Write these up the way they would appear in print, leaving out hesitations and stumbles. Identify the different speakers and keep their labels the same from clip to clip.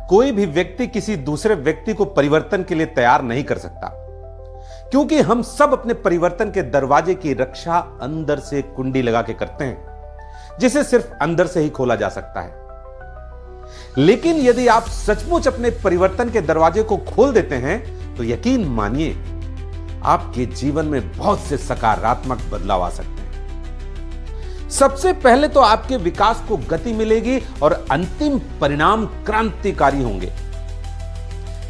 Speaker 1: कोई भी व्यक्ति किसी दूसरे व्यक्ति को परिवर्तन के लिए तैयार नहीं कर सकता, क्योंकि हम सब अपने परिवर्तन के दरवाजे की रक्षा अंदर से कुंडी लगा के करते हैं, जिसे सिर्फ अंदर से ही खोला जा सकता है। लेकिन यदि आप सचमुच अपने परिवर्तन के दरवाजे को खोल देते हैं तो यकीन मानिए आपके जीवन में बहुत से सकारात्मक बदलाव आ सकते हैं। सबसे पहले तो आपके विकास को गति मिलेगी और अंतिम परिणाम क्रांतिकारी होंगे।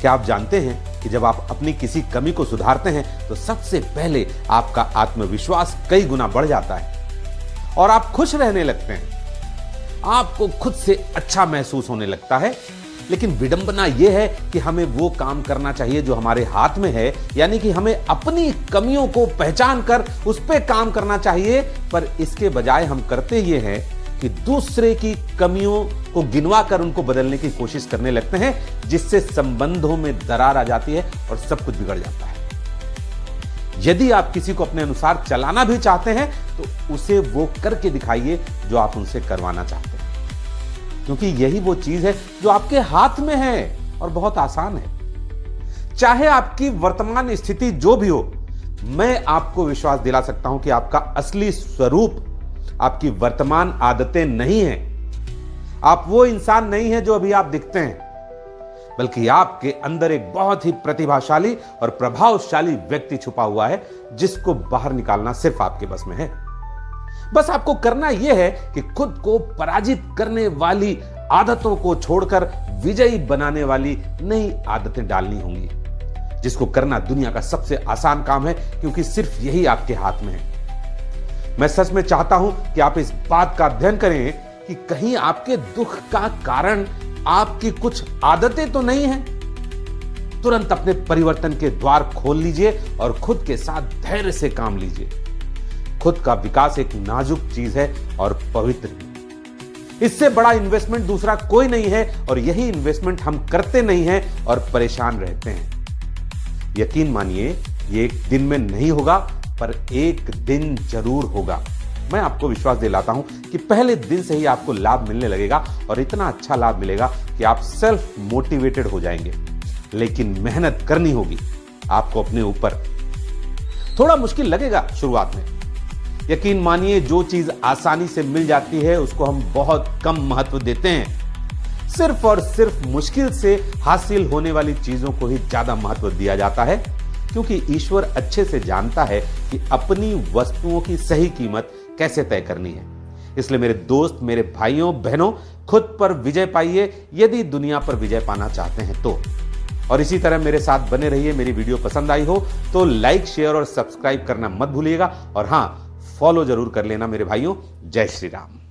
Speaker 1: क्या आप जानते हैं कि जब आप अपनी किसी कमी को सुधारते हैं तो सबसे पहले आपका आत्मविश्वास कई गुना बढ़ जाता है और आप खुश रहने लगते हैं, आपको खुद से अच्छा महसूस होने लगता है। लेकिन विडंबना यह है कि हमें वो काम करना चाहिए जो हमारे हाथ में है, यानी कि हमें अपनी कमियों को पहचान कर उस पर काम करना चाहिए। पर इसके बजाय हम करते ये हैं कि दूसरे की कमियों को गिनवा कर उनको बदलने की कोशिश करने लगते हैं, जिससे संबंधों में दरार आ जाती है और सब कुछ बिगड़ जाता है। यदि आप किसी को अपने अनुसार चलाना भी चाहते हैं तो उसे वो करके दिखाइए जो आप उनसे करवाना चाहते हैं, क्योंकि यही वो चीज है जो आपके हाथ में है और बहुत आसान है। चाहे आपकी वर्तमान स्थिति जो भी हो, मैं आपको विश्वास दिला सकता हूं कि आपका असली स्वरूप आपकी वर्तमान आदतें नहीं है। आप वो इंसान नहीं है जो अभी आप दिखते हैं, बल्कि आपके अंदर एक बहुत ही प्रतिभाशाली और प्रभावशाली व्यक्ति छुपा हुआ है, जिसको बाहर निकालना सिर्फ आपके बस में है। बस आपको करना यह है कि खुद को पराजित करने वाली आदतों को छोड़कर विजयी बनाने वाली नई आदतें डालनी होंगी, जिसको करना दुनिया का सबसे आसान काम है, क्योंकि सिर्फ यही आपके हाथ में है। मैं सच में चाहता हूं कि आप इस बात का अध्ययन करें कि कहीं आपके दुख का कारण आपकी कुछ आदतें तो नहीं हैं। तुरंत अपने परिवर्तन के द्वार खोल लीजिए और खुद के साथ धैर्य से काम लीजिए। खुद का विकास एक नाजुक चीज है और पवित्र। इससे बड़ा इन्वेस्टमेंट दूसरा कोई नहीं है, और यही इन्वेस्टमेंट हम करते नहीं हैं और परेशान रहते हैं। यकीन मानिए ये एक दिन में नहीं होगा, पर एक दिन जरूर होगा। मैं आपको विश्वास दिलाता हूं कि पहले दिन से ही आपको लाभ मिलने लगेगा, और इतना अच्छा लाभ मिलेगा कि आप सेल्फ मोटिवेटेड हो जाएंगे। लेकिन मेहनत करनी होगी आपको अपने ऊपर। थोड़ा मुश्किल लगेगा शुरुआत में। यकीन मानिए जो चीज आसानी से मिल जाती है उसको हम बहुत कम महत्व देते हैं। सिर्फ और सिर्फ मुश्किल से हासिल होने वाली चीजों को ही ज्यादा महत्व दिया जाता है, क्योंकि ईश्वर अच्छे से जानता है कि अपनी वस्तुओं की सही कीमत कैसे तय करनी है। इसलिए मेरे दोस्त, मेरे भाइयों बहनों, खुद पर विजय पाइए यदि दुनिया पर विजय पाना चाहते हैं तो। और इसी तरह मेरे साथ बने रहिए। मेरी वीडियो पसंद आई हो तो लाइक, शेयर और सब्सक्राइब करना मत भूलिएगा। और हां, फॉलो जरूर कर लेना मेरे भाइयों। जय श्री राम।